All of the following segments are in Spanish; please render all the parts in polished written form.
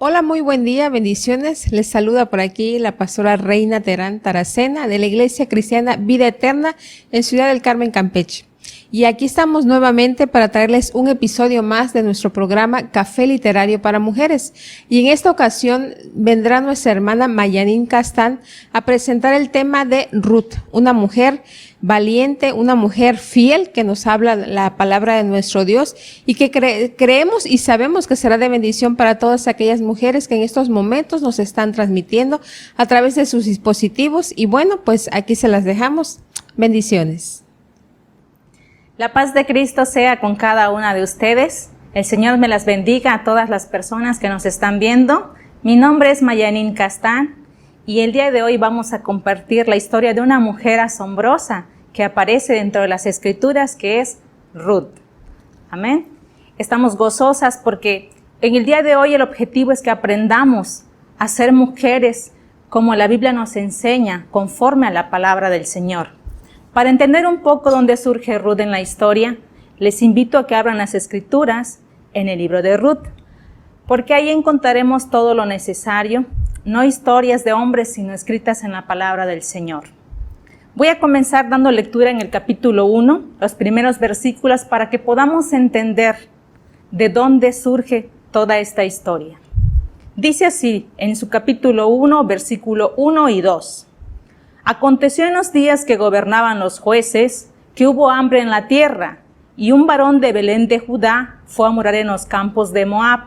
Hola, muy buen día, bendiciones. Les saluda por aquí la pastora Reina Terán Taracena de la Iglesia Cristiana Vida Eterna en Ciudad del Carmen, Campeche. Y aquí estamos nuevamente para traerles un episodio más de nuestro programa Café Literario para Mujeres. Y en esta ocasión vendrá nuestra hermana Mayanín Castán a presentar el tema de Ruth, una mujer valiente, una mujer fiel que nos habla la palabra de nuestro Dios y que creemos y sabemos que será de bendición para todas aquellas mujeres que en estos momentos nos están transmitiendo a través de sus dispositivos. Y bueno, pues aquí se las dejamos. Bendiciones. La paz de Cristo sea con cada una de ustedes. El Señor me las bendiga a todas las personas que nos están viendo. Mi nombre es Mayanín Castán y el día de hoy vamos a compartir la historia de una mujer asombrosa que aparece dentro de las Escrituras, que es Ruth. Amén. Estamos gozosas porque en el día de hoy el objetivo es que aprendamos a ser mujeres como la Biblia nos enseña, conforme a la palabra del Señor. Para entender un poco dónde surge Ruth en la historia, les invito a que abran las Escrituras en el libro de Ruth, porque ahí encontraremos todo lo necesario, no historias de hombres, sino escritas en la palabra del Señor. Voy a comenzar dando lectura en el capítulo 1, los primeros versículos, para que podamos entender de dónde surge toda esta historia. Dice así en su capítulo 1, versículo 1 y 2. Aconteció en los días que gobernaban los jueces, que hubo hambre en la tierra, y un varón de Belén de Judá fue a morar en los campos de Moab,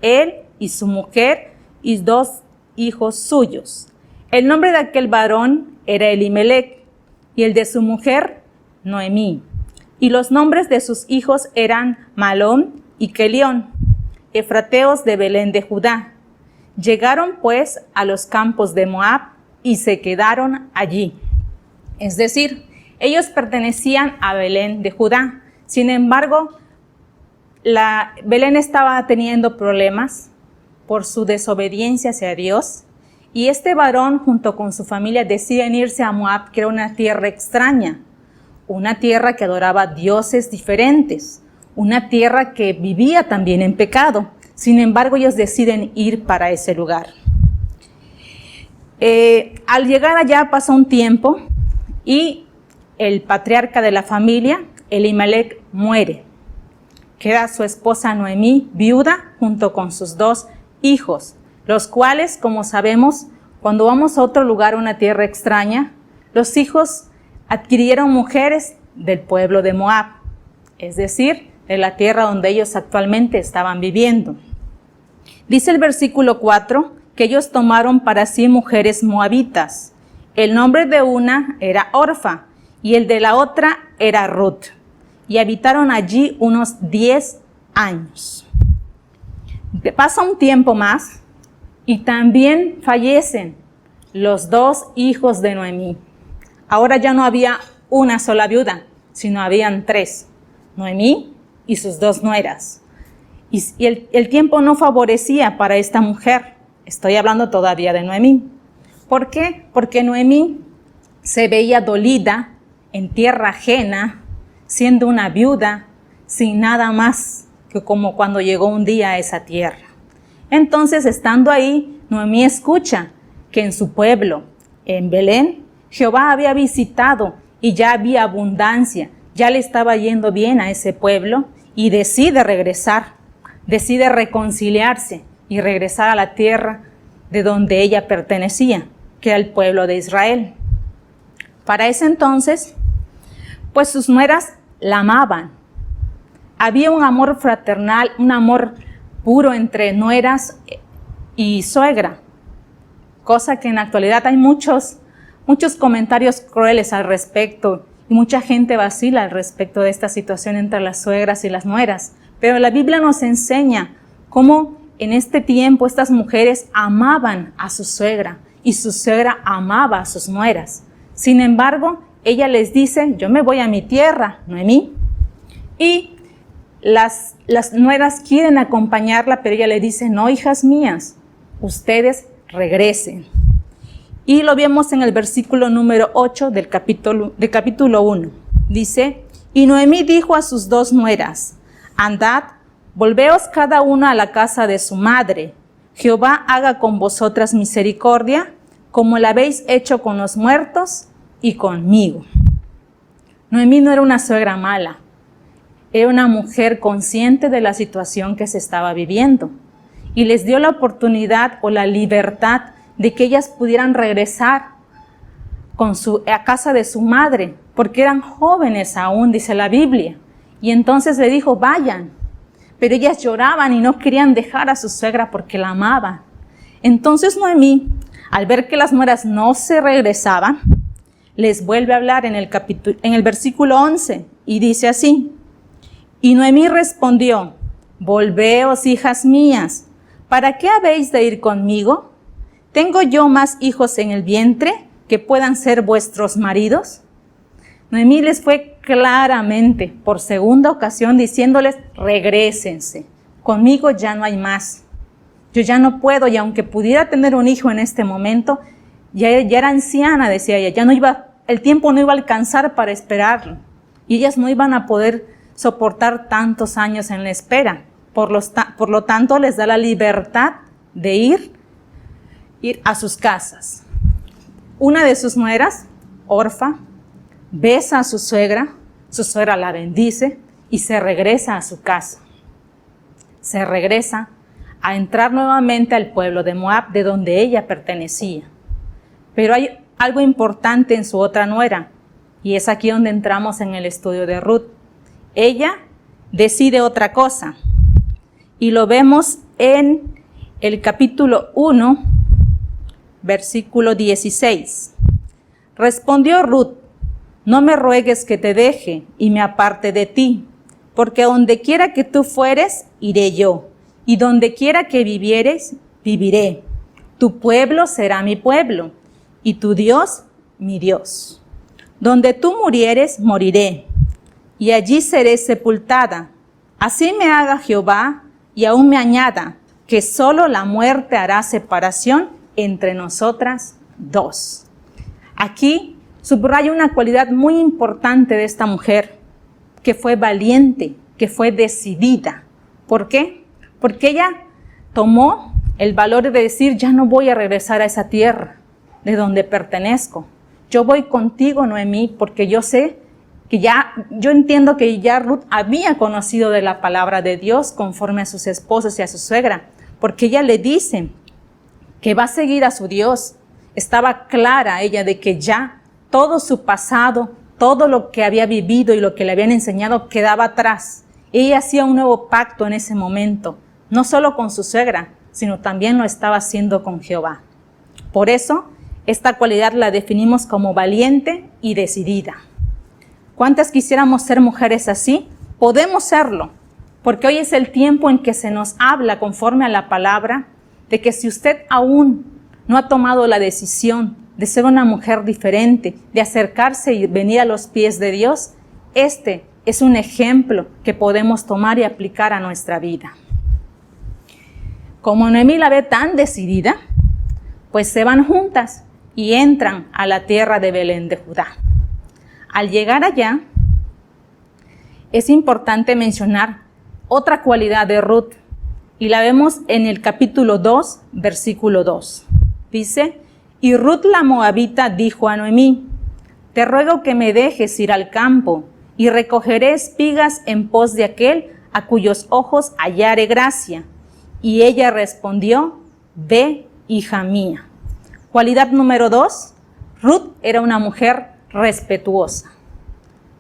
él y su mujer y 2 hijos suyos. El nombre de aquel varón era Elimelec, y el de su mujer, Noemí. Y los nombres de sus hijos eran Malón y Kelión, efrateos de Belén de Judá. Llegaron pues a los campos de Moab, y se quedaron allí. Es decir, ellos pertenecían a Belén de Judá. Sin embargo, Belén estaba teniendo problemas por su desobediencia hacia Dios. Y este varón, junto con su familia, deciden irse a Moab, que era una tierra extraña. Una tierra que adoraba dioses diferentes. Una tierra que vivía también en pecado. Sin embargo, ellos deciden ir para ese lugar. Al llegar allá pasa un tiempo y el patriarca de la familia, Elimelec, muere. Queda su esposa Noemí viuda junto con sus 2 hijos, los cuales, como sabemos, cuando vamos a otro lugar, a una tierra extraña, los hijos adquirieron mujeres del pueblo de Moab, es decir, de la tierra donde ellos actualmente estaban viviendo. Dice el versículo 4, que ellos tomaron para sí mujeres moabitas. El nombre de una era Orfa y el de la otra era Ruth. Y habitaron allí unos 10 años. Pasa un tiempo más y también fallecen los 2 hijos de Noemí. Ahora ya no había una sola viuda, sino habían 3. Noemí y sus 2 nueras. Y el tiempo no favorecía para esta mujer. Estoy hablando todavía de Noemí. ¿Por qué? Porque Noemí se veía dolida en tierra ajena, siendo una viuda, sin nada más que como cuando llegó un día a esa tierra. Entonces, estando ahí, Noemí escucha que en su pueblo, en Belén, Jehová había visitado y ya había abundancia, ya le estaba yendo bien a ese pueblo y decide regresar, decide reconciliarse y regresar a la tierra de donde ella pertenecía, que era el pueblo de Israel. Para ese entonces, pues sus nueras la amaban. Había un amor fraternal, un amor puro entre nueras y suegra, cosa que en la actualidad hay muchos comentarios crueles al respecto y mucha gente vacila al respecto de esta situación entre las suegras y las nueras. Pero la Biblia nos enseña cómo en este tiempo estas mujeres amaban a su suegra y su suegra amaba a sus nueras. Sin embargo, ella les dice, yo me voy a mi tierra, Noemí. Y las nueras quieren acompañarla, pero ella le dice, no, hijas mías, ustedes regresen. Y lo vemos en el versículo número 8 del capítulo 1. Dice, y Noemí dijo a sus 2 nueras, andad, volveos cada una a la casa de su madre. Jehová haga con vosotras misericordia, como la habéis hecho con los muertos y conmigo. Noemí no era una suegra mala, era una mujer consciente de la situación que se estaba viviendo y les dio la oportunidad o la libertad de que ellas pudieran regresar a casa de su madre, porque eran jóvenes aún, dice la Biblia. Y entonces le dijo, vayan. Pero ellas lloraban y no querían dejar a su suegra porque la amaban. Entonces Noemí, al ver que las nueras no se regresaban, les vuelve a hablar en el versículo 11 y dice así: y Noemí respondió, volveos, hijas mías, ¿para qué habéis de ir conmigo? ¿Tengo yo más hijos en el vientre que puedan ser vuestros maridos? Noemí les fue claramente, por segunda ocasión, diciéndoles, regrésense, conmigo ya no hay más. Yo ya no puedo, y aunque pudiera tener un hijo en este momento, ya era anciana, decía ella, el tiempo no iba a alcanzar para esperarlo, y ellas no iban a poder soportar tantos años en la espera. Por lo tanto, les da la libertad de ir a sus casas. Una de sus nueras, Orfa, besa a su suegra la bendice y se regresa a su casa. Se regresa a entrar nuevamente al pueblo de Moab, de donde ella pertenecía. Pero hay algo importante en su otra nuera, y es aquí donde entramos en el estudio de Ruth. Ella decide otra cosa, y lo vemos en el capítulo 1, versículo 16. Respondió Ruth, no me ruegues que te deje y me aparte de ti, porque donde quiera que tú fueres, iré yo, y donde quiera que vivieres, viviré. Tu pueblo será mi pueblo, y tu Dios, mi Dios. Donde tú murieres, moriré, y allí seré sepultada. Así me haga Jehová, y aún me añada, que solo la muerte hará separación entre nosotras dos. Aquí subraya una cualidad muy importante de esta mujer, que fue valiente, que fue decidida. ¿Por qué? Porque ella tomó el valor de decir, ya no voy a regresar a esa tierra de donde pertenezco. Yo voy contigo, Noemí, porque yo sé que yo entiendo que ya Ruth había conocido de la palabra de Dios conforme a sus esposos y a su suegra, porque ella le dice que va a seguir a su Dios. Estaba clara ella de que ya todo su pasado, todo lo que había vivido y lo que le habían enseñado quedaba atrás. Ella hacía un nuevo pacto en ese momento, no solo con su suegra, sino también lo estaba haciendo con Jehová. Por eso, esta cualidad la definimos como valiente y decidida. ¿Cuántas quisiéramos ser mujeres así? Podemos serlo, porque hoy es el tiempo en que se nos habla conforme a la palabra, de que si usted aún no ha tomado la decisión de ser una mujer diferente, de acercarse y venir a los pies de Dios, este es un ejemplo que podemos tomar y aplicar a nuestra vida. Como Noemí la ve tan decidida, pues se van juntas y entran a la tierra de Belén de Judá. Al llegar allá, es importante mencionar otra cualidad de Ruth, y la vemos en el capítulo 2, versículo 2. Dice, y Ruth la moabita dijo a Noemí, te ruego que me dejes ir al campo, y recogeré espigas en pos de aquel a cuyos ojos hallare gracia. Y ella respondió, ve, hija mía. Cualidad número 2, Ruth era una mujer respetuosa,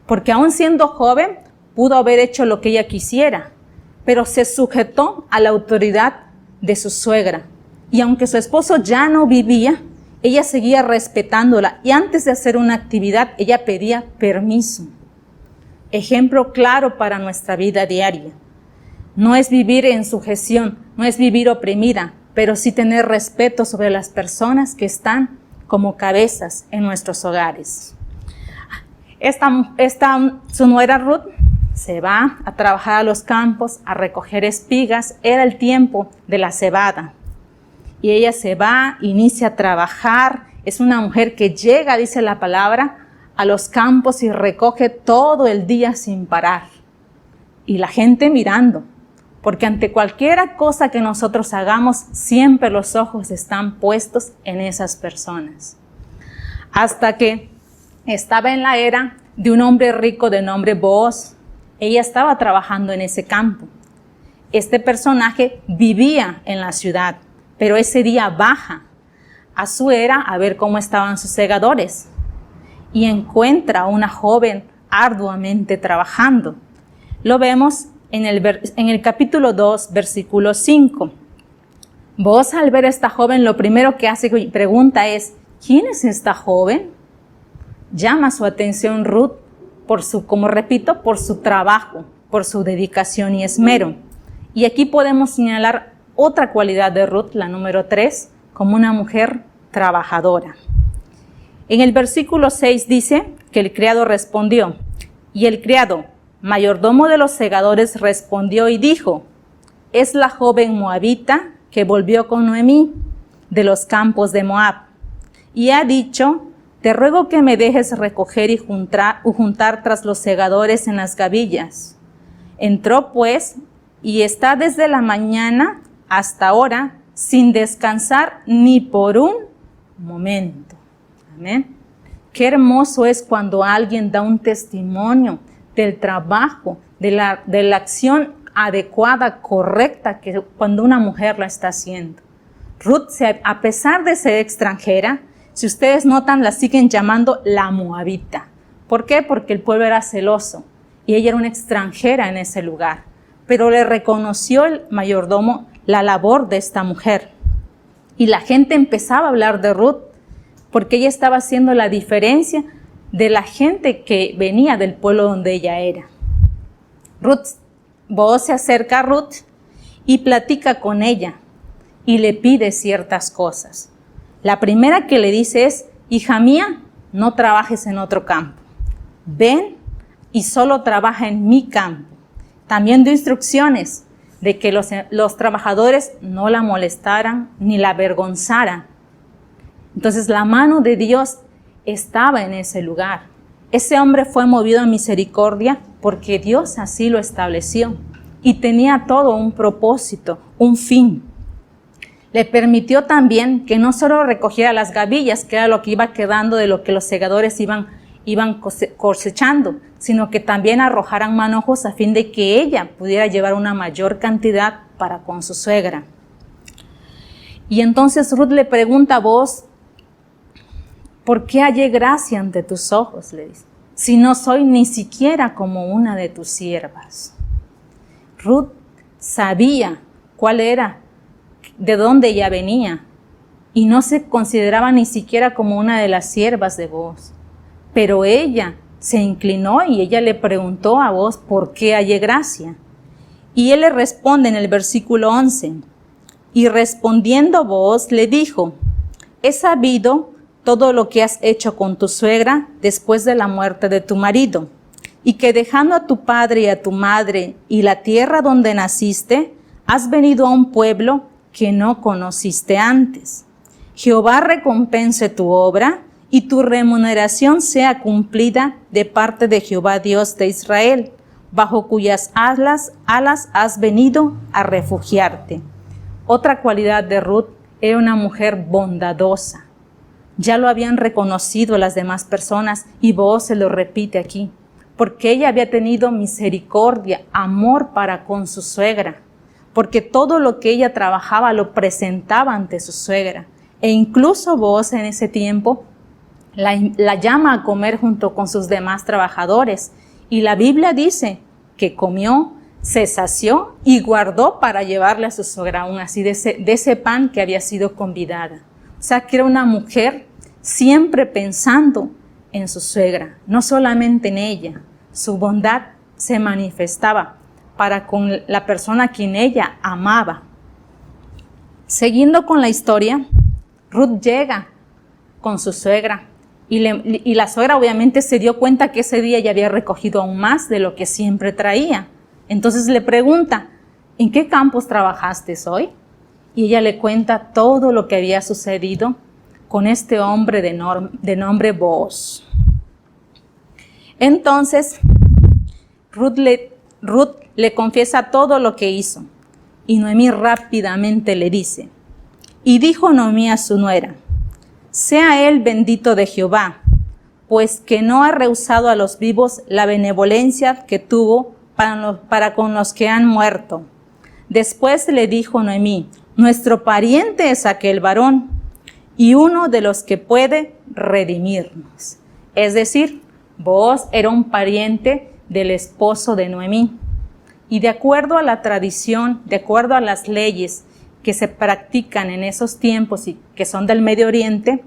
porque aún siendo joven pudo haber hecho lo que ella quisiera, pero se sujetó a la autoridad de su suegra. Y aunque su esposo ya no vivía, ella seguía respetándola, y antes de hacer una actividad, ella pedía permiso. Ejemplo claro para nuestra vida diaria. No es vivir en sujeción, no es vivir oprimida, pero sí tener respeto sobre las personas que están como cabezas en nuestros hogares. Su nuera Ruth se va a trabajar a los campos, a recoger espigas. Era el tiempo de la cebada. Y ella se va, inicia a trabajar. Es una mujer que llega, dice la palabra, a los campos y recoge todo el día sin parar. Y la gente mirando, porque ante cualquier cosa que nosotros hagamos, siempre los ojos están puestos en esas personas. Hasta que estaba en la era de un hombre rico de nombre Booz. Ella estaba trabajando en ese campo. Este personaje vivía en la ciudad, pero ese día baja a su era a ver cómo estaban sus segadores y encuentra a una joven arduamente trabajando. Lo vemos en el capítulo 2, versículo 5. Booz, al ver a esta joven, lo primero que hace y pregunta es, ¿quién es esta joven? Llama su atención Ruth por su trabajo, por su dedicación y esmero. Y aquí podemos señalar otra cualidad de Ruth, la número 3, como una mujer trabajadora. En el versículo 6 dice que el criado respondió, y el criado, mayordomo de los segadores, respondió y dijo, es la joven moabita que volvió con Noemí de los campos de Moab, y ha dicho, te ruego que me dejes recoger y juntar tras los segadores en las gavillas. Entró pues, y está desde la mañana hasta ahora, sin descansar ni por un momento. Amén. Qué hermoso es cuando alguien da un testimonio del trabajo, de la acción adecuada, correcta, que cuando una mujer la está haciendo. Ruth, a pesar de ser extranjera, si ustedes notan, la siguen llamando la moabita. ¿Por qué? Porque el pueblo era celoso y ella era una extranjera en ese lugar. Pero le reconoció el mayordomo la labor de esta mujer. Y la gente empezaba a hablar de Ruth porque ella estaba haciendo la diferencia de la gente que venía del pueblo donde ella era. Booz se acerca a Ruth y platica con ella y le pide ciertas cosas. La primera que le dice es, hija mía, no trabajes en otro campo. Ven y solo trabaja en mi campo. También dio instrucciones de que los trabajadores no la molestaran ni la avergonzaran. Entonces la mano de Dios estaba en ese lugar. Ese hombre fue movido a misericordia porque Dios así lo estableció y tenía todo un propósito, un fin. Le permitió también que no solo recogiera las gavillas, que era lo que iba quedando de lo que los segadores iban cosechando, sino que también arrojaran manojos a fin de que ella pudiera llevar una mayor cantidad para con su suegra. Y entonces Ruth le pregunta a Booz, ¿por qué hallé gracia ante tus ojos? Le dice, si no soy ni siquiera como una de tus siervas. Ruth sabía cuál era, de dónde ella venía, y no se consideraba ni siquiera como una de las siervas de Booz. Pero ella se inclinó y ella le preguntó a Booz por qué hallé gracia. Y él le responde en el versículo 11, y respondiendo Booz le dijo, he sabido todo lo que has hecho con tu suegra después de la muerte de tu marido, y que dejando a tu padre y a tu madre y la tierra donde naciste, has venido a un pueblo que no conociste antes. Jehová recompense tu obra y tu remuneración sea cumplida de parte de Jehová Dios de Israel, bajo cuyas alas has venido a refugiarte. Otra cualidad de Ruth, era una mujer bondadosa. Ya lo habían reconocido las demás personas y Booz se lo repite aquí, porque ella había tenido misericordia, amor para con su suegra, porque todo lo que ella trabajaba lo presentaba ante su suegra. E incluso Booz en ese tiempo la llama a comer junto con sus demás trabajadores. Y la Biblia dice que comió, se sació y guardó para llevarle a su suegra aún así de ese pan que había sido convidada. O sea, que era una mujer siempre pensando en su suegra, no solamente en ella. Su bondad se manifestaba para con la persona a quien ella amaba. Siguiendo con la historia, Ruth llega con su suegra y la suegra obviamente se dio cuenta que ese día ya había recogido aún más de lo que siempre traía. Entonces le pregunta, ¿en qué campos trabajaste hoy? Y ella le cuenta todo lo que había sucedido con este hombre de nombre Booz. Entonces Ruth Ruth le confiesa todo lo que hizo. Y Noemí rápidamente le dice, y dijo Noemí a su nuera, sea él bendito de Jehová, pues que no ha rehusado a los vivos la benevolencia que tuvo para con los que han muerto. Después le dijo Noemí, nuestro pariente es aquel varón, y uno de los que puede redimirnos. Es decir, Booz era un pariente del esposo de Noemí. Y de acuerdo a la tradición, de acuerdo a las leyes que se practican en esos tiempos y que son del Medio Oriente,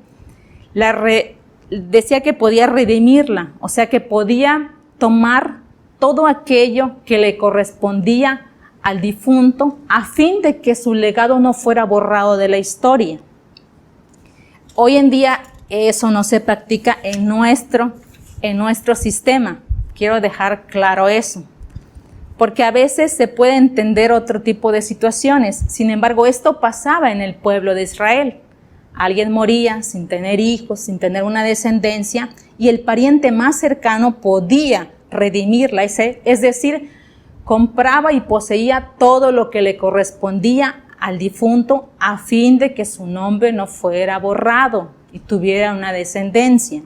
decía que podía redimirla, o sea que podía tomar todo aquello que le correspondía al difunto a fin de que su legado no fuera borrado de la historia. Hoy en día eso no se practica en nuestro sistema. Quiero dejar claro eso, porque a veces se puede entender otro tipo de situaciones. Sin embargo, esto pasaba en el pueblo de Israel. Alguien moría sin tener hijos, sin tener una descendencia, y el pariente más cercano podía redimirla, es decir, compraba y poseía todo lo que le correspondía al difunto a fin de que su nombre no fuera borrado y tuviera una descendencia.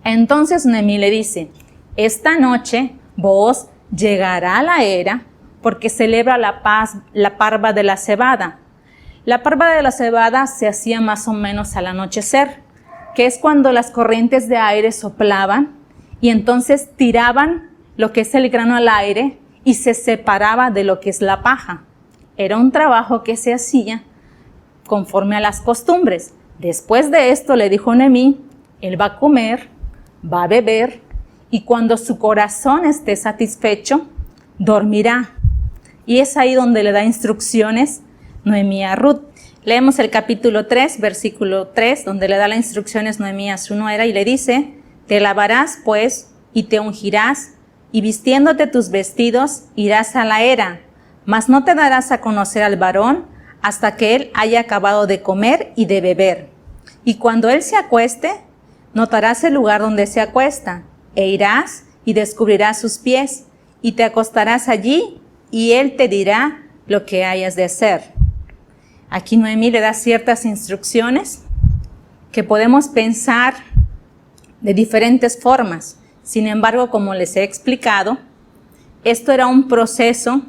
Entonces Noemí le dice, esta noche Booz llegará a la era porque celebra la parva de la cebada. La parva de la cebada se hacía más o menos al anochecer, que es cuando las corrientes de aire soplaban y entonces tiraban lo que es el grano al aire y se separaba de lo que es la paja. Era un trabajo que se hacía conforme a las costumbres. Después de esto le dijo Noemí, él va a comer, va a beber, y cuando su corazón esté satisfecho, dormirá. Y es ahí donde le da instrucciones Noemí a Ruth. Leemos el capítulo 3, versículo 3, donde le da las instrucciones Noemí a su nuera y le dice, te lavarás pues y te ungirás, y vistiéndote tus vestidos irás a la era, mas no te darás a conocer al varón hasta que él haya acabado de comer y de beber. Y cuando él se acueste, notarás el lugar donde se acuesta, e irás y descubrirás sus pies, y te acostarás allí, y él te dirá lo que hayas de hacer. Aquí Noemí le da ciertas instrucciones que podemos pensar de diferentes formas. Sin embargo, como les he explicado, esto era un proceso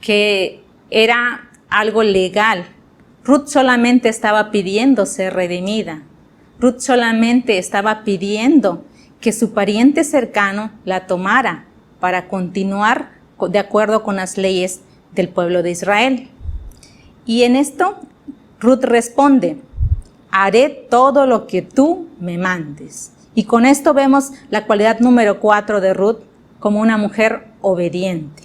que era algo legal. Ruth solamente estaba pidiendo ser redimida. Ruth solamente estaba pidiendo que su pariente cercano la tomara para continuar de acuerdo con las leyes del pueblo de Israel. Y en esto Ruth responde, haré todo lo que tú me mandes. Y con esto vemos la cualidad número 4 de Ruth como una mujer obediente.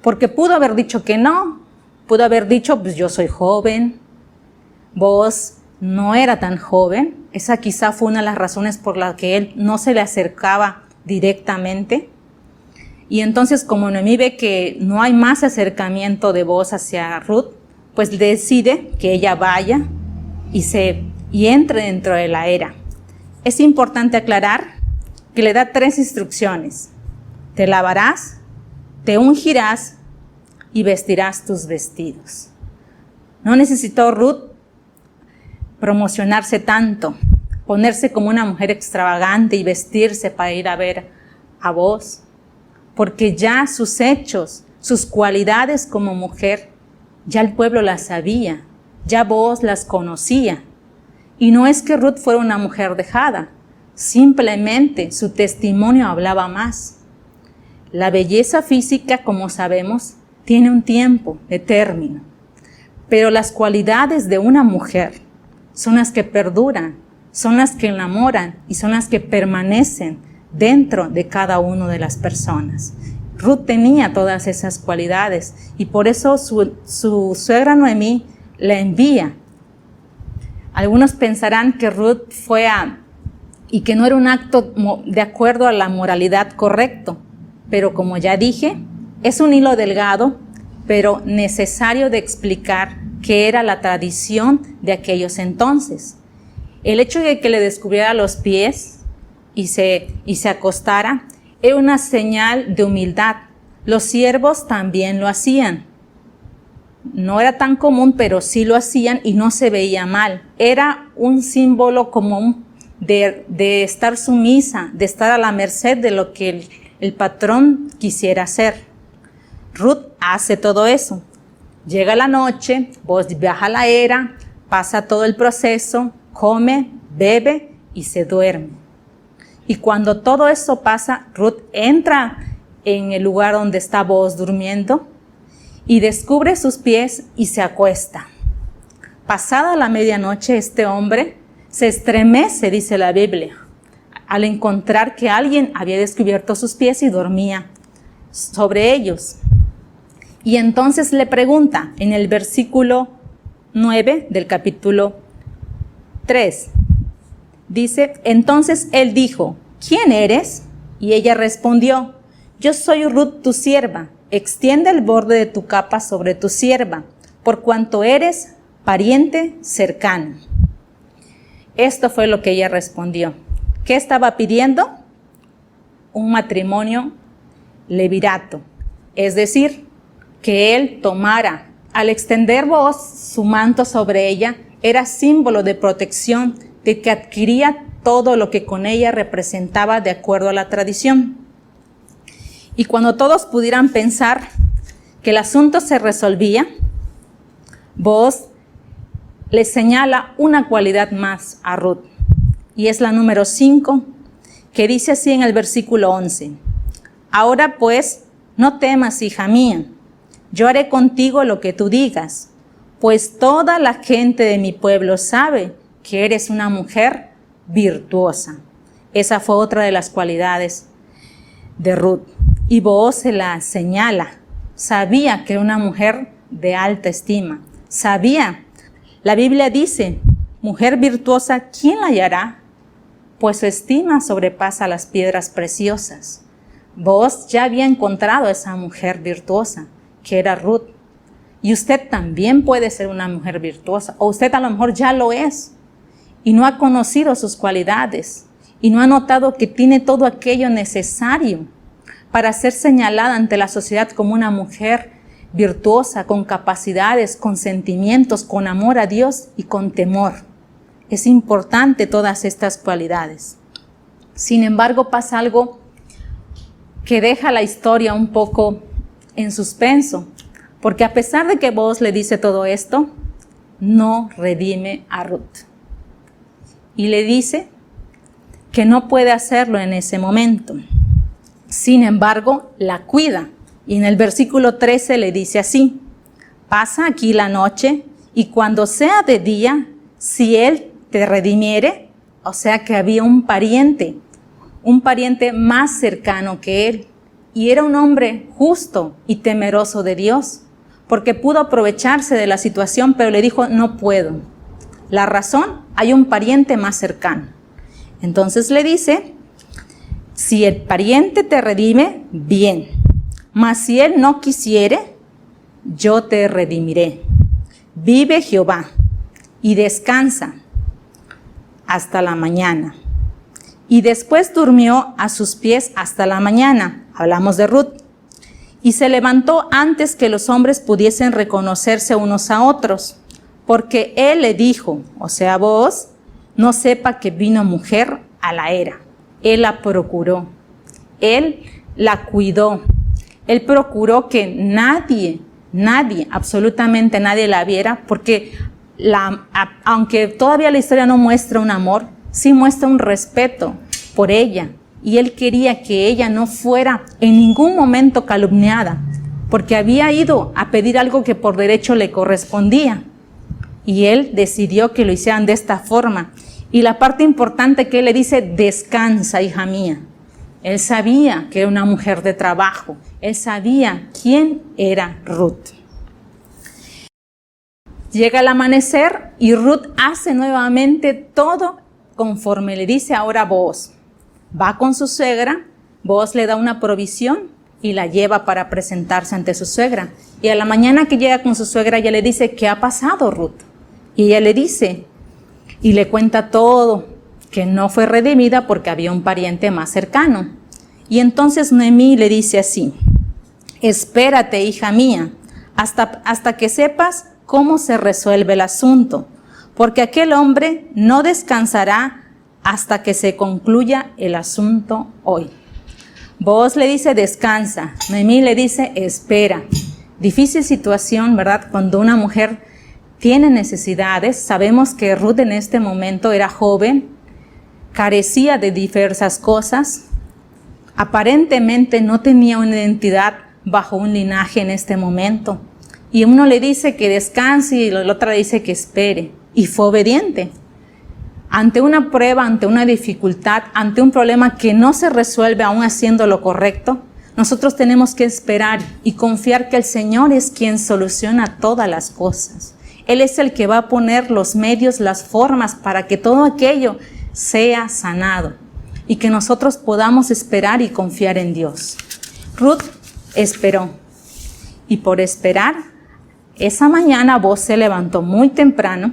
Porque pudo haber dicho que no, pudo haber dicho, pues yo soy joven, Booz no era tan joven. Esa quizá fue una de las razones por las que él no se le acercaba directamente. Y entonces, como Noemí ve que no hay más acercamiento de Booz hacia Ruth, pues decide que ella vaya y entre dentro de la era. Es importante aclarar que le da 3 instrucciones. Te lavarás, te ungirás y vestirás tus vestidos. No necesitó Ruth promocionarse tanto, ponerse como una mujer extravagante y vestirse para ir a ver a Booz, porque ya sus hechos, sus cualidades como mujer, ya el pueblo las sabía, ya Booz las conocía. Y no es que Ruth fuera una mujer dejada, simplemente su testimonio hablaba más. La belleza física, como sabemos, tiene un tiempo de término, pero las cualidades de una mujer son las que perduran, son las que enamoran y son las que permanecen dentro de cada una de las personas. Ruth tenía todas esas cualidades y por eso su suegra Noemí la envía. Algunos pensarán que Ruth y que no era un acto de acuerdo a la moralidad correcto, pero como ya dije, es un hilo delgado, pero necesario de explicar qué era la tradición de aquellos entonces. El hecho de que le descubriera los pies y se acostara era una señal de humildad. Los siervos también lo hacían. No era tan común, pero sí lo hacían y no se veía mal. Era un símbolo como de estar sumisa, de estar a la merced de lo que el patrón quisiera hacer. Ruth hace todo eso. Llega la noche, Booz viaja a la era, pasa todo el proceso, come, bebe y se duerme. Y cuando todo eso pasa, Ruth entra en el lugar donde está Booz durmiendo y descubre sus pies y se acuesta. Pasada la medianoche, este hombre se estremece, dice la Biblia, al encontrar que alguien había descubierto sus pies y dormía sobre ellos. Y entonces le pregunta en el versículo 9 del capítulo 3. Dice, entonces él dijo, ¿quién eres? Y ella respondió, yo soy Ruth tu sierva. Extiende el borde de tu capa sobre tu sierva, por cuanto eres pariente cercano. Esto fue lo que ella respondió. ¿Qué estaba pidiendo? Un matrimonio levirato, es decir, que él tomara. Al extender Booz su manto sobre ella, era símbolo de protección, de que adquiría todo lo que con ella representaba de acuerdo a la tradición. Y cuando todos pudieran pensar que el asunto se resolvía, Booz le señala una cualidad más a Ruth, y es la número 5, que dice así en el versículo 11. Ahora pues, no temas, hija mía, yo haré contigo lo que tú digas, pues toda la gente de mi pueblo sabe que eres una mujer virtuosa. Esa fue otra de las cualidades de Ruth. Y Booz se la señala. Sabía que era una mujer de alta estima. Sabía. La Biblia dice, mujer virtuosa, ¿quién la hallará? Pues su estima sobrepasa las piedras preciosas. Booz ya había encontrado a esa mujer virtuosa, que era Ruth. Y usted también puede ser una mujer virtuosa, o usted a lo mejor ya lo es, y no ha conocido sus cualidades, y no ha notado que tiene todo aquello necesario para ser señalada ante la sociedad como una mujer virtuosa, con capacidades, con sentimientos, con amor a Dios y con temor. Es importante todas estas cualidades. Sin embargo, pasa algo que deja la historia un poco en suspenso, porque a pesar de que Booz le dice todo esto, no redime a Ruth. Y le dice que no puede hacerlo en ese momento. Sin embargo, la cuida. Y en el versículo 13 le dice así, pasa aquí la noche y cuando sea de día, si él te redimiere, o sea que había un pariente más cercano que él. Y era un hombre justo y temeroso de Dios, porque pudo aprovecharse de la situación, pero le dijo, no puedo. La razón, hay un pariente más cercano. Entonces le dice, si el pariente te redime, bien. Mas si él no quisiere, yo te redimiré. Vive Jehová y descansa hasta la mañana. Y después durmió a sus pies hasta la mañana. Hablamos de Ruth. Y se levantó antes que los hombres pudiesen reconocerse unos a otros, porque él le dijo, o sea, Booz, no sepa que vino mujer a la era. Él la procuró, él la cuidó, él procuró que nadie, absolutamente nadie la viera, porque aunque todavía la historia no muestra un amor, sí muestra un respeto por ella. Y él quería que ella no fuera en ningún momento calumniada, porque había ido a pedir algo que por derecho le correspondía. Y él decidió que lo hicieran de esta forma. Y la parte importante que él le dice, descansa, hija mía. Él sabía que era una mujer de trabajo. Él sabía quién era Ruth. Llega el amanecer y Ruth hace nuevamente todo conforme le dice ahora Booz. Va con su suegra, Booz le da una provisión y la lleva para presentarse ante su suegra. Y a la mañana que llega con su suegra, ella le dice, ¿qué ha pasado, Ruth? Y ella le dice, y le cuenta todo, que no fue redimida porque había un pariente más cercano. Y entonces Noemí le dice así, espérate, hija mía, hasta que sepas cómo se resuelve el asunto, porque aquel hombre no descansará hasta que se concluya el asunto hoy. Booz le dice descansa, Noemí le dice espera. Difícil situación, ¿verdad? Cuando una mujer tiene necesidades. Sabemos que Ruth en este momento era joven, carecía de diversas cosas, aparentemente no tenía una identidad bajo un linaje en este momento. Y uno le dice que descanse y la otra dice que espere. Y fue obediente. Ante una prueba, ante una dificultad, ante un problema que no se resuelve aún haciendo lo correcto, nosotros tenemos que esperar y confiar que el Señor es quien soluciona todas las cosas. Él es el que va a poner los medios, las formas para que todo aquello sea sanado y que nosotros podamos esperar y confiar en Dios. Ruth esperó y por esperar, esa mañana Booz se levantó muy temprano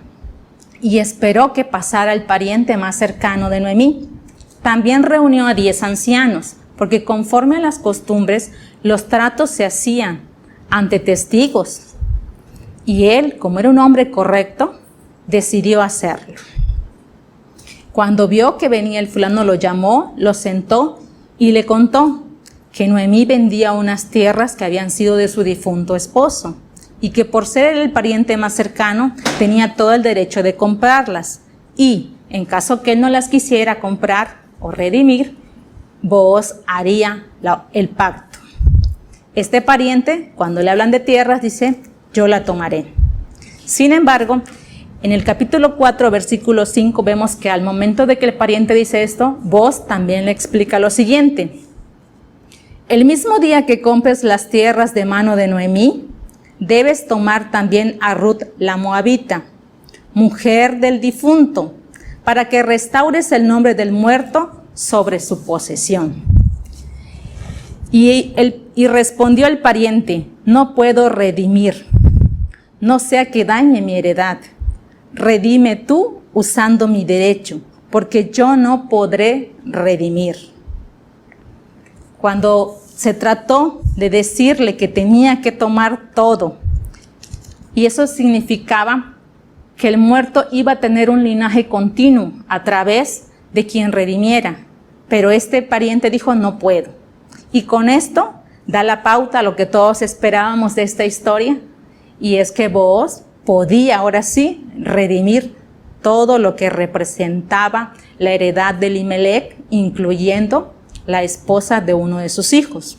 y esperó que pasara el pariente más cercano de Noemí. También reunió a 10 ancianos, porque conforme a las costumbres, los tratos se hacían ante testigos. Y él, como era un hombre correcto, decidió hacerlo. Cuando vio que venía el fulano, lo llamó, lo sentó y le contó que Noemí vendía unas tierras que habían sido de su difunto esposo y que por ser el pariente más cercano tenía todo el derecho de comprarlas. Y en caso que él no las quisiera comprar o redimir, Booz haría el pacto. Este pariente, cuando le hablan de tierras, dice, yo la tomaré. Sin embargo, en el capítulo 4, versículo 5, vemos que al momento de que el pariente dice esto, Booz también le explica lo siguiente. El mismo día que compres las tierras de mano de Noemí, debes tomar también a Ruth la Moabita, mujer del difunto, para que restaures el nombre del muerto sobre su posesión. Y respondió el pariente, no puedo redimir, no sea que dañe mi heredad. Redime tú usando mi derecho, porque yo no podré redimir. Cuando se trató de decirle que tenía que tomar todo, y eso significaba que el muerto iba a tener un linaje continuo a través de quien redimiera, pero este pariente dijo no puedo. Y con esto da la pauta a lo que todos esperábamos de esta historia, y es que Booz podía ahora sí redimir todo lo que representaba la heredad de Elimelec, incluyendo la esposa de uno de sus hijos.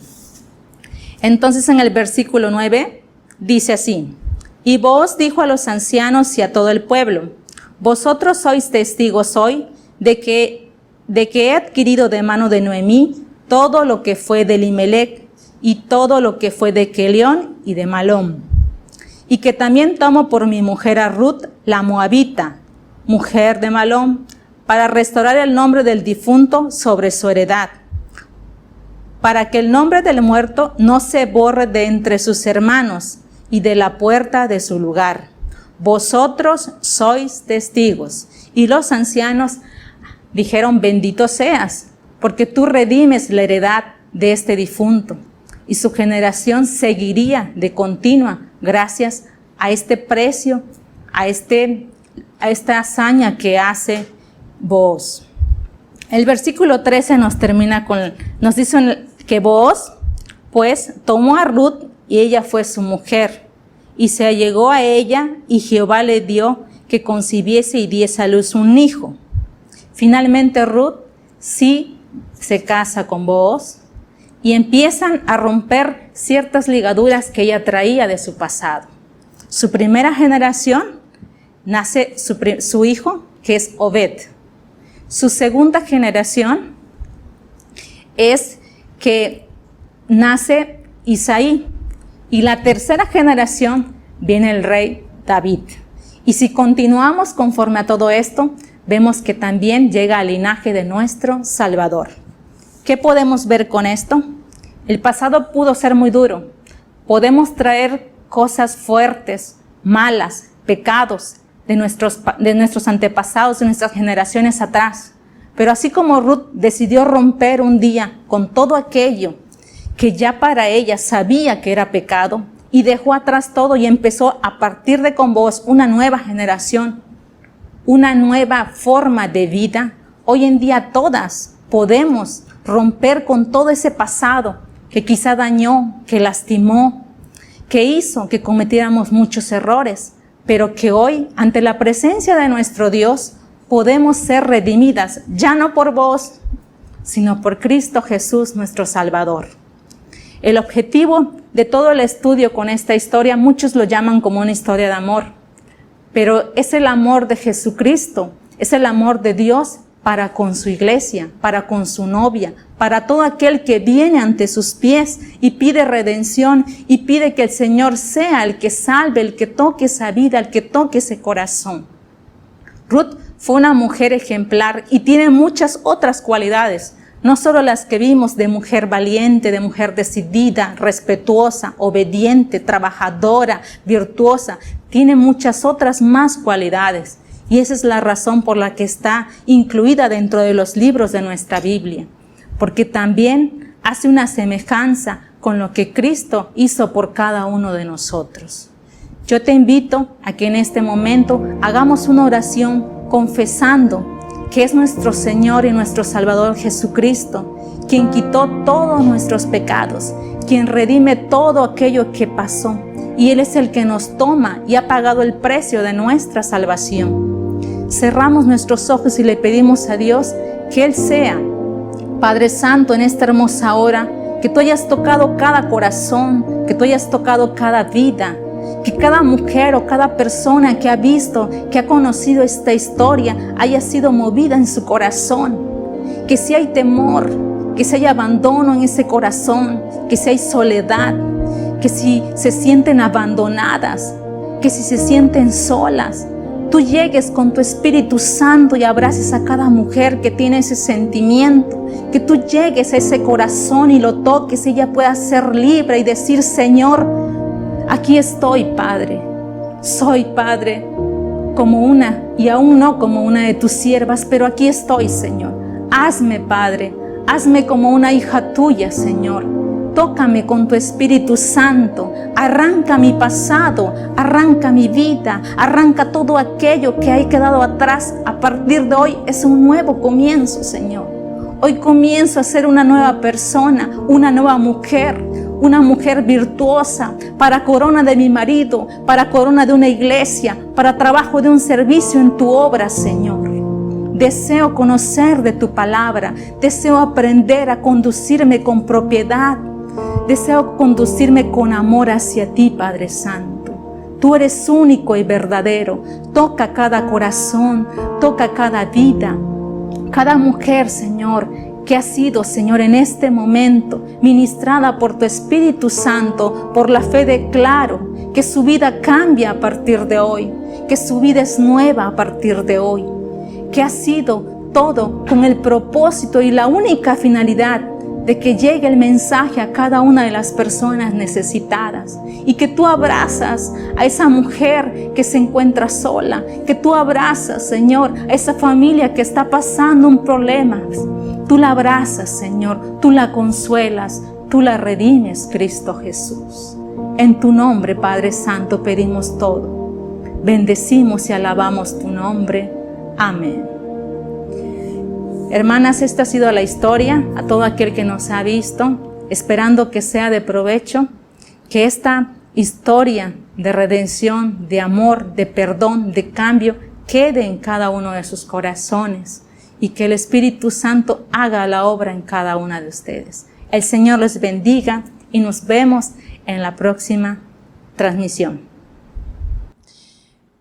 Entonces en el versículo 9 dice así, y Booz dijo a los ancianos y a todo el pueblo, vosotros sois testigos hoy de que he adquirido de mano de Noemí todo lo que fue de Elimelec y todo lo que fue de Kelión y de Malón, y que también tomo por mi mujer a Ruth la Moabita, mujer de Malón, para restaurar el nombre del difunto sobre su heredad, para que el nombre del muerto no se borre de entre sus hermanos y de la puerta de su lugar. Vosotros sois testigos. Y los ancianos dijeron, bendito seas, porque tú redimes la heredad de este difunto. Y su generación seguiría de continua gracias a este precio, a esta hazaña que hace Booz. El versículo 13 nos dice que Booz, pues, tomó a Ruth y ella fue su mujer, y se allegó a ella, y Jehová le dio que concibiese y diese a luz un hijo. Finalmente Ruth sí se casa con Booz, y empiezan a romper ciertas ligaduras que ella traía de su pasado. Su primera generación nace su hijo, que es Obed. Su segunda generación es que nace Isaí. Y la tercera generación viene el rey David. Y si continuamos conforme a todo esto, vemos que también llega al linaje de nuestro Salvador. ¿Qué podemos ver con esto? El pasado pudo ser muy duro. Podemos traer cosas fuertes, malas, pecados de nuestros antepasados, de nuestras generaciones atrás. Pero así como Ruth decidió romper un día con todo aquello que ya para ella sabía que era pecado y dejó atrás todo y empezó a partir de con vos una nueva generación, una nueva forma de vida. Hoy en día todas podemos romper con todo ese pasado que quizá dañó, que lastimó, que hizo que cometiéramos muchos errores, pero que hoy, ante la presencia de nuestro Dios, podemos ser redimidas, ya no por vos, sino por Cristo Jesús, nuestro Salvador. El objetivo de todo el estudio con esta historia, muchos lo llaman como una historia de amor, pero es el amor de Jesucristo, es el amor de Dios para con su iglesia, para con su novia, para todo aquel que viene ante sus pies y pide redención y pide que el Señor sea el que salve, el que toque esa vida, el que toque ese corazón. Ruth fue una mujer ejemplar y tiene muchas otras cualidades, no solo las que vimos de mujer valiente, de mujer decidida, respetuosa, obediente, trabajadora, virtuosa. Tiene muchas otras más cualidades. Y esa es la razón por la que está incluida dentro de los libros de nuestra Biblia. Porque también hace una semejanza con lo que Cristo hizo por cada uno de nosotros. Yo te invito a que en este momento hagamos una oración confesando que es nuestro Señor y nuestro Salvador Jesucristo, quien quitó todos nuestros pecados, quien redime todo aquello que pasó, y Él es el que nos toma y ha pagado el precio de nuestra salvación. Cerramos nuestros ojos y le pedimos a Dios que Él sea, Padre Santo, en esta hermosa hora, que tú hayas tocado cada corazón, que tú hayas tocado cada vida, que cada mujer o cada persona que ha visto, que ha conocido esta historia, haya sido movida en su corazón. Que si hay temor, que si hay abandono en ese corazón, que si hay soledad, que si se sienten abandonadas, que si se sienten solas, tú llegues con tu Espíritu Santo y abraces a cada mujer que tiene ese sentimiento, que tú llegues a ese corazón y lo toques y ella pueda ser libre y decir: Señor, aquí estoy, Padre. Soy, Padre, como una y aún no como una de tus siervas, pero aquí estoy, Señor. Hazme, Padre, hazme como una hija tuya, Señor. Tócame con tu Espíritu Santo. Arranca mi pasado, arranca mi vida, arranca todo aquello que ha quedado atrás. A partir de hoy es un nuevo comienzo, Señor. Hoy comienzo a ser una nueva persona, una nueva mujer, una mujer virtuosa, para corona de mi marido, para corona de una iglesia, para trabajo de un servicio en tu obra, Señor. Deseo conocer de tu palabra, deseo aprender a conducirme con propiedad, deseo conducirme con amor hacia ti, Padre Santo. Tú eres único y verdadero. Toca cada corazón, toca cada vida, cada mujer, Señor, que ha sido, Señor, en este momento ministrada por tu Espíritu Santo. Por la fe declaro que su vida cambia a partir de hoy, que su vida es nueva a partir de hoy, que ha sido todo con el propósito y la única finalidad de que llegue el mensaje a cada una de las personas necesitadas, y que tú abrazas a esa mujer que se encuentra sola, que tú abrazas, Señor, a esa familia que está pasando un problema. Tú la abrazas, Señor, tú la consuelas, tú la redimes, Cristo Jesús. En tu nombre, Padre Santo, pedimos todo. Bendecimos y alabamos tu nombre. Amén. Hermanas, esta ha sido la historia. A todo aquel que nos ha visto, esperando que sea de provecho, que esta historia de redención, de amor, de perdón, de cambio, quede en cada uno de sus corazones, y que el Espíritu Santo haga la obra en cada una de ustedes. El Señor les bendiga y nos vemos en la próxima transmisión.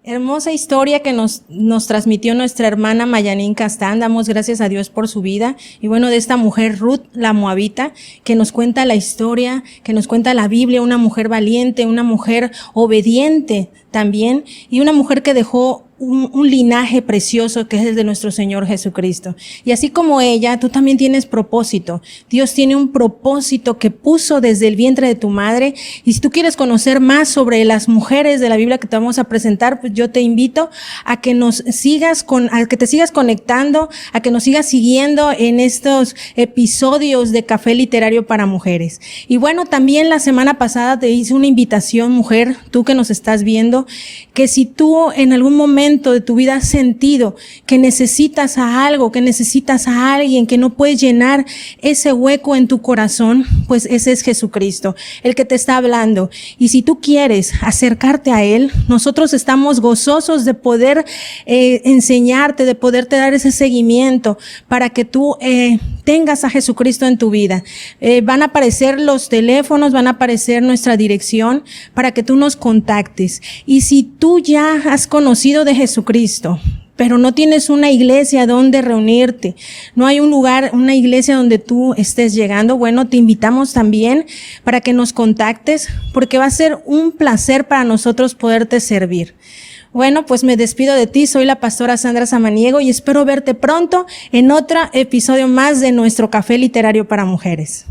Hermosa historia que nos transmitió nuestra hermana Mayanín Castán. Damos gracias a Dios por su vida. Y bueno, de esta mujer Ruth, la moabita, que nos cuenta la historia, que nos cuenta la Biblia, una mujer valiente, una mujer obediente, también, y una mujer que dejó un linaje precioso que es el de nuestro Señor Jesucristo. Y así como ella, tú también tienes propósito. Dios tiene un propósito que puso desde el vientre de tu madre. Y si tú quieres conocer más sobre las mujeres de la Biblia que te vamos a presentar, pues yo te invito a que a que te sigas conectando, a que nos sigas siguiendo en estos episodios de Café Literario para Mujeres. Y bueno, también la semana pasada te hice una invitación, mujer, tú que nos estás viendo, que si tú en algún momento de tu vida has sentido que necesitas a algo, que necesitas a alguien, que no puedes llenar ese hueco en tu corazón, pues ese es Jesucristo, el que te está hablando. Y si tú quieres acercarte a Él, nosotros estamos gozosos de poder enseñarte, de poderte dar ese seguimiento para que tú tengas a Jesucristo en tu vida. Van a aparecer los teléfonos, van a aparecer nuestra dirección para que tú nos contactes. Y si tú ya has conocido de Jesucristo, pero no tienes una iglesia donde reunirte, no hay un lugar, una iglesia donde tú estés llegando, bueno, te invitamos también para que nos contactes, porque va a ser un placer para nosotros poderte servir. Bueno, pues me despido de ti, soy la pastora Sandra Samaniego y espero verte pronto en otro episodio más de nuestro Café Literario para Mujeres.